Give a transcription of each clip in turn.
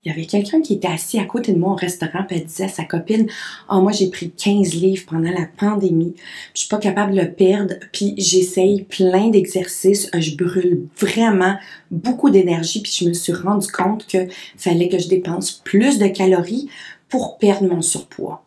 il y avait quelqu'un qui était assis à côté de moi au restaurant, puis elle disait à sa copine, « Ah, moi, j'ai pris 15 livres pendant la pandémie, puis je suis pas capable de le perdre, puis j'essaye plein d'exercices, je brûle vraiment beaucoup d'énergie, puis je me suis rendu compte que fallait que je dépense plus de calories pour perdre mon surpoids. »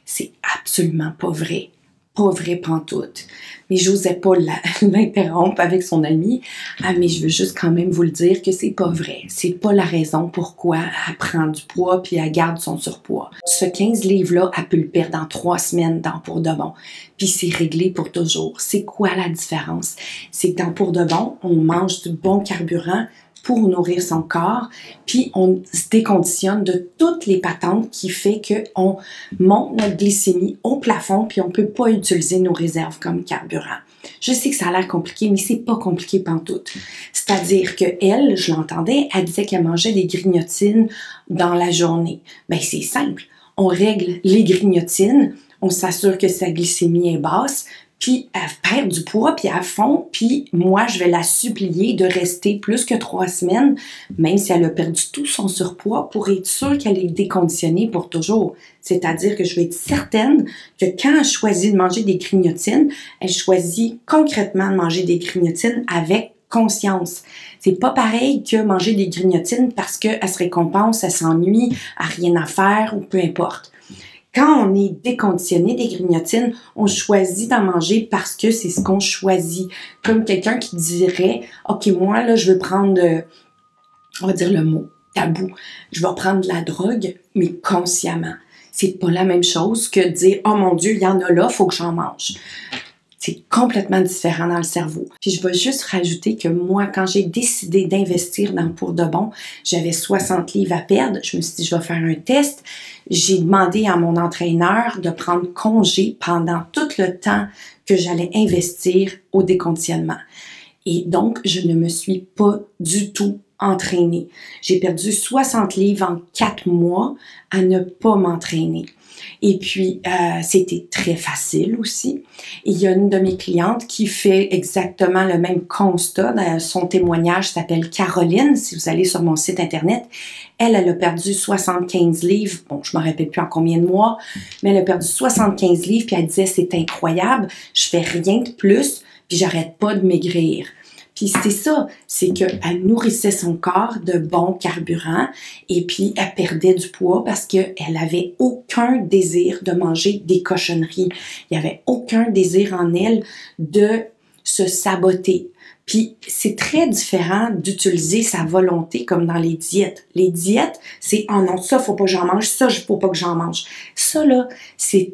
C'est absolument pas vrai. Pas vrai pantoute. Mais j'osais pas l'interrompre avec son ami. Ah, mais je veux juste quand même vous le dire que c'est pas vrai. C'est pas la raison pourquoi elle prend du poids puis elle garde son surpoids. Ce 15 livres-là, elle peut le perdre en 3 semaines dans Pour de bon. Puis c'est réglé pour toujours. C'est quoi la différence? C'est que dans Pour de bon, on mange du bon carburant pour nourrir son corps, puis on se déconditionne de toutes les patentes qui fait qu'on monte notre glycémie au plafond, puis on peut pas utiliser nos réserves comme carburant. Je sais que ça a l'air compliqué, mais c'est pas compliqué pantoute. C'est-à-dire que elle, je l'entendais, elle disait qu'elle mangeait des grignotines dans la journée. Ben c'est simple, on règle les grignotines, on s'assure que sa glycémie est basse, puis elle perd du poids, puis à fond, puis moi, je vais la supplier de rester plus que 3 semaines, même si elle a perdu tout son surpoids, pour être sûre qu'elle est déconditionnée pour toujours. C'est-à-dire que je vais être certaine que quand elle choisit de manger des grignotines, elle choisit concrètement de manger des grignotines avec conscience. C'est pas pareil que manger des grignotines parce qu'elle se récompense, elle s'ennuie, elle a rien à faire ou peu importe. Quand on est déconditionné des grignotines, on choisit d'en manger parce que c'est ce qu'on choisit. Comme quelqu'un qui dirait, « Ok, moi, là, je veux prendre, on va dire le mot, tabou. Je vais prendre de la drogue, mais consciemment. » C'est pas la même chose que de dire, « Oh mon Dieu, il y en a là, faut que j'en mange. » C'est complètement différent dans le cerveau. Puis je vais juste rajouter que moi, quand j'ai décidé d'investir dans Pour de bon, j'avais 60 livres à perdre. Je me suis dit, je vais faire un test. J'ai demandé à mon entraîneur de prendre congé pendant tout le temps que j'allais investir au déconditionnement. Et donc, je ne me suis pas du tout entraînée. J'ai perdu 60 livres en 4 mois à ne pas m'entraîner. Et puis, c'était très facile aussi. Et il y a une de mes clientes qui fait exactement le même constat. Son témoignage s'appelle Caroline, si vous allez sur mon site Internet. Elle a perdu 75 livres. Bon, je me rappelle plus en combien de mois, mais elle a perdu 75 livres, puis elle disait, c'est incroyable, je fais rien de plus, puis j'arrête pas de maigrir. Puis c'est ça, c'est qu'elle nourrissait son corps de bons carburants et puis elle perdait du poids parce qu'elle avait aucun désir de manger des cochonneries. Il y avait aucun désir en elle de se saboter. Puis c'est très différent d'utiliser sa volonté comme dans les diètes. Les diètes, c'est « Oh non, ça, faut pas que j'en mange, ça, faut pas que j'en mange. » Ça, là, c'est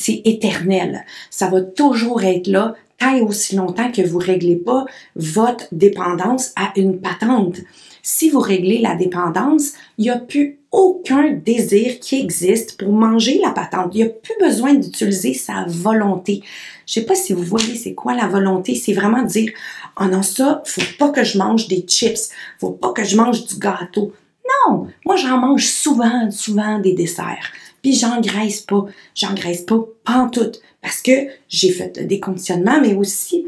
éternel. Ça va toujours être là tant et aussi longtemps que vous réglez pas votre dépendance à une patente. Si vous réglez la dépendance, il n'y a plus aucun désir qui existe pour manger la patente. Il n'y a plus besoin d'utiliser sa volonté. Je sais pas si vous voyez c'est quoi la volonté. C'est vraiment dire « Oh non, ça, faut pas que je mange des chips. Faut pas que je mange du gâteau. » Non, moi j'en mange souvent des desserts. Puis j'engraisse pas pantoute parce que j'ai fait des conditionnements, mais aussi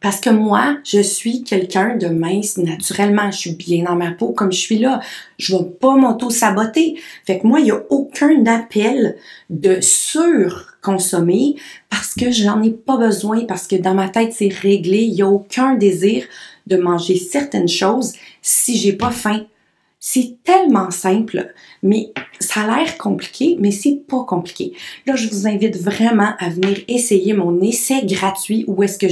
parce que moi, je suis quelqu'un de mince naturellement. Je suis bien dans ma peau comme je suis là. Je vais pas m'auto-saboter. Fait que moi, il y a aucun appel de surconsommer parce que j'en ai pas besoin, parce que dans ma tête, c'est réglé. Il y a aucun désir de manger certaines choses si j'ai pas faim. C'est tellement simple, mais ça a l'air compliqué, mais c'est pas compliqué. Là, je vous invite vraiment à venir essayer mon essai gratuit où est-ce que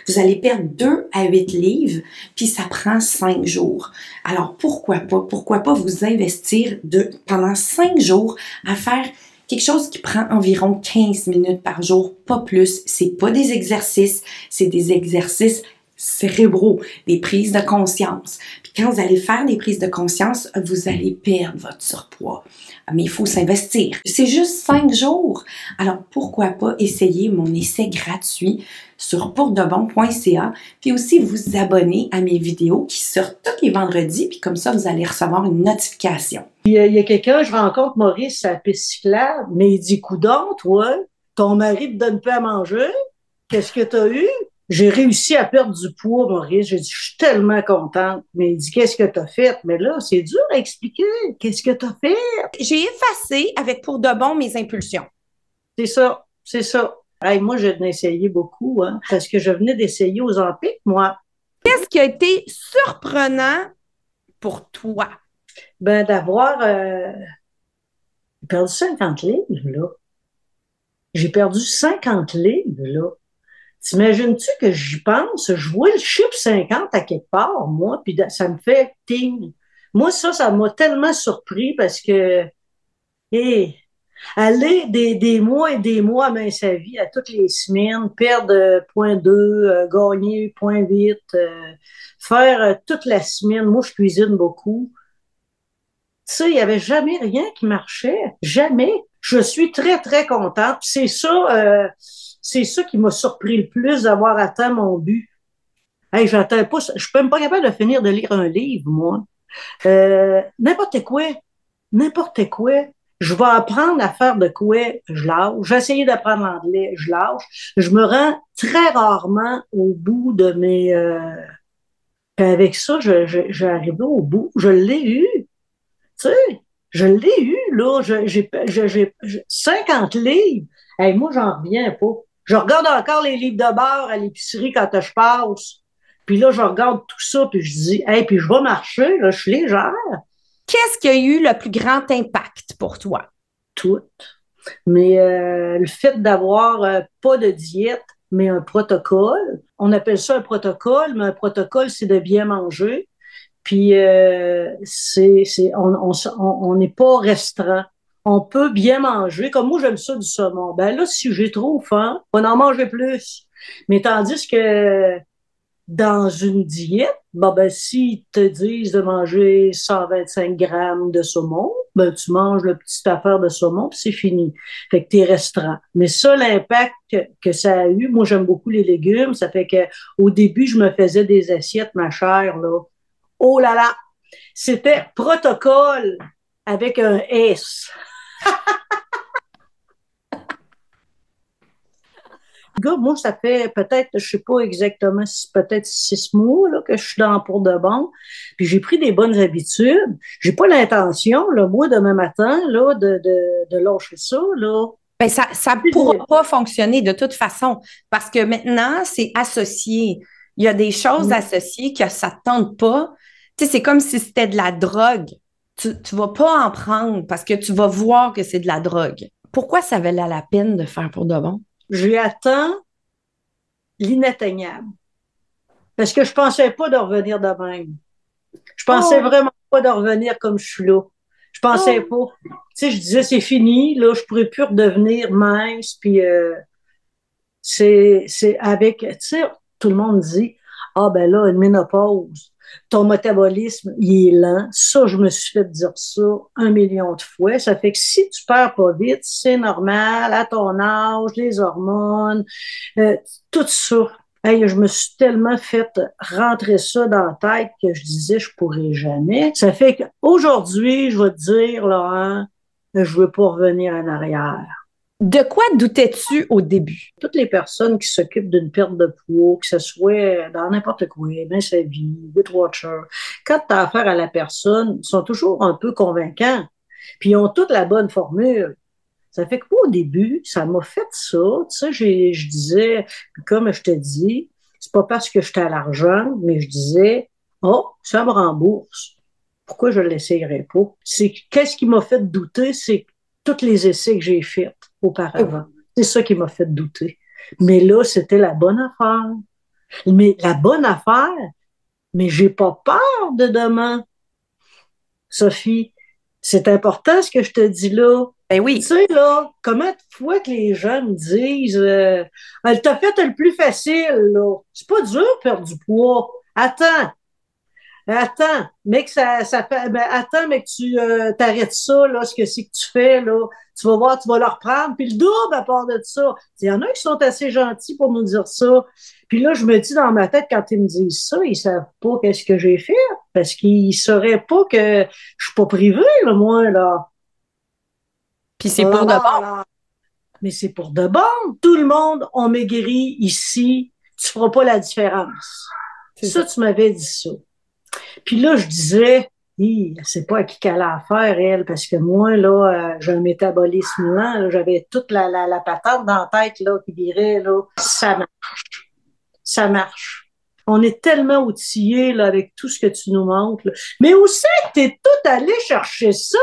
vous allez perdre 2 à 8 livres, puis ça prend 5 jours. Alors, pourquoi pas vous investir pendant 5 jours à faire quelque chose qui prend environ 15 minutes par jour, pas plus. C'est pas des exercices, c'est des exercices cérébraux, des prises de conscience. Puis quand vous allez faire des prises de conscience, vous allez perdre votre surpoids. Mais il faut s'investir. C'est juste 5 jours. Alors, pourquoi pas essayer mon essai gratuit sur pourdebon.ca, puis aussi vous abonner à mes vidéos qui sortent tous les vendredis, puis comme ça, vous allez recevoir une notification. Il y a quelqu'un, je rencontre Maurice à la piste cyclable, mais il dit, coudonc, toi, ton mari te donne peu à manger? Qu'est-ce que tu as eu? J'ai réussi à perdre du poids, Maurice. J'ai dit, je suis tellement contente. Mais il dit, qu'est-ce que tu as fait? Mais là, c'est dur à expliquer. Qu'est-ce que tu as fait? J'ai effacé avec pour de bon mes impulsions. C'est ça, c'est ça. Hey, moi, je venais essayer beaucoup, hein, parce que je venais d'essayer aux Ozempic, moi. Qu'est-ce qui a été surprenant pour toi? Ben, d'avoir perdu 50 livres, là. J'ai perdu 50 livres, là. T'imagines-tu que j'y pense? Je vois le chiffre 50 à quelque part, moi, puis ça me fait ting. Moi, ça m'a tellement surpris parce que, hé, aller des mois et des mois à mince sa vie, à toutes les semaines, perdre 0,2, gagner 0,8, faire toute la semaine. Moi, je cuisine beaucoup. Tu sais, il n'y avait jamais rien qui marchait. Jamais. Je suis très, très contente. C'est ça qui m'a surpris le plus d'avoir atteint mon but. Hey, j'attends pas, je suis même pas capable de finir de lire un livre, moi. N'importe quoi. N'importe quoi. Je vais apprendre à faire de quoi, je lâche. J'ai essayé d'apprendre l'anglais, je lâche. Je me rends très rarement au bout de mes... puis avec ça, j'ai arrivé au bout. Je l'ai eu. Tu sais, je l'ai eu, là. 50 livres. Hey, moi, j'en reviens pas. Je regarde encore les livres de beurre à l'épicerie quand je passe. Puis là, je regarde tout ça, puis je dis, hey, puis je vais marcher, là, je suis légère. Qu'est-ce qui a eu le plus grand impact pour toi? Tout. Mais le fait d'avoir pas de diète, mais un protocole, on appelle ça un protocole, mais un protocole, c'est de bien manger. Puis on n'est pas restreint. On peut bien manger. Comme moi, j'aime ça du saumon. Ben là, si j'ai trop faim, on en manger plus. Mais tandis que dans une diète, ben, s'ils te disent de manger 125 grammes de saumon, ben, tu manges le petit affaire de saumon, puis c'est fini. Fait que t'es restreint. Mais ça, l'impact que ça a eu, moi, j'aime beaucoup les légumes. Ça fait que au début, je me faisais des assiettes, ma chère, là. Oh là là! C'était protocole avec un S. Gars, moi, ça fait peut-être, je sais pas exactement, peut-être 6 mois là, que je suis dans pour de bon. Puis j'ai pris des bonnes habitudes. J'ai pas l'intention, là, moi, demain matin, là, de lâcher ça, là. Ben, ça ne pourra pas fonctionner de toute façon parce que maintenant, c'est associé. Il y a des choses associées que ça ne te tente pas. Tu sais, c'est comme si c'était de la drogue. Tu ne vas pas en prendre parce que tu vas voir que c'est de la drogue. Pourquoi ça valait la peine de faire pour de bon? J'ai atteint l'inatteignable. Parce que je pensais pas de revenir de même. Je pensais Oh, vraiment pas de revenir comme je suis là. Je pensais oh. pas. Tu sais, je disais, c'est fini, là, je pourrais plus redevenir mince, puis c'est avec, tu sais, tout le monde dit, ah ben là, une ménopause, ton métabolisme, il est lent. Ça, je me suis fait dire ça 1 million de fois. Ça fait que si tu perds pas vite, c'est normal, à ton âge, les hormones, euh, tout ça. Hey, je me suis tellement fait rentrer ça dans la tête que je disais je pourrais jamais. Ça fait qu'aujourd'hui, je vais te dire, Laurent, je veux pas revenir en arrière. De quoi doutais-tu au début? Toutes les personnes qui s'occupent d'une perte de poids, que ce soit dans n'importe quoi, dans sa vie, Weight Watcher, quand tu as affaire à la personne, ils sont toujours un peu convaincants. Puis ils ont toute la bonne formule. Ça fait que moi, au début, ça m'a fait ça. Tu sais, je disais, comme je te dis, c'est pas parce que j'étais à l'argent, mais je disais, oh, ça me rembourse. Pourquoi je ne l'essayerais pas? Qu'est-ce qui m'a fait douter? C'est tous les essais que j'ai faits auparavant. C'est ça qui m'a fait douter. Mais là, c'était la bonne affaire. Mais la bonne affaire, mais j'ai pas peur de demain, Sophie. C'est important ce que je te dis là. Ben Tu oui. sais, là, comment de fois que les gens me disent elle t'a fait le plus facile, là. C'est pas dur de perdre du poids. Attends, mais que ça fait, ben, attends, mais que tu t'arrêtes ça, là, ce que c'est que tu fais, là. Tu vas voir, tu vas le reprendre, puis le double à part de ça. Il y en a qui sont assez gentils pour nous dire ça. Puis là, je me dis dans ma tête, quand ils me disent ça, ils savent pas qu'est-ce que j'ai fait, parce qu'ils sauraient pas que je suis pas privée, là, moi, là. Puis c'est Ah, pour de bon. là. Mais c'est pour de bon. Tout le monde a maigri ici tu feras pas la différence. C'est Ça, ça. tu m'avais dit ça. Puis là, je disais, hi, elle sait pas à qui qu'elle a affaire, elle, parce que moi, là, j'ai un métabolisme lent, là, j'avais toute la patate dans la tête, là, qui dirait, là, ça marche. Ça marche. On est tellement outillés, là, avec tout ce que tu nous montres, là. Mais où c'est que t'es tout allé chercher ça?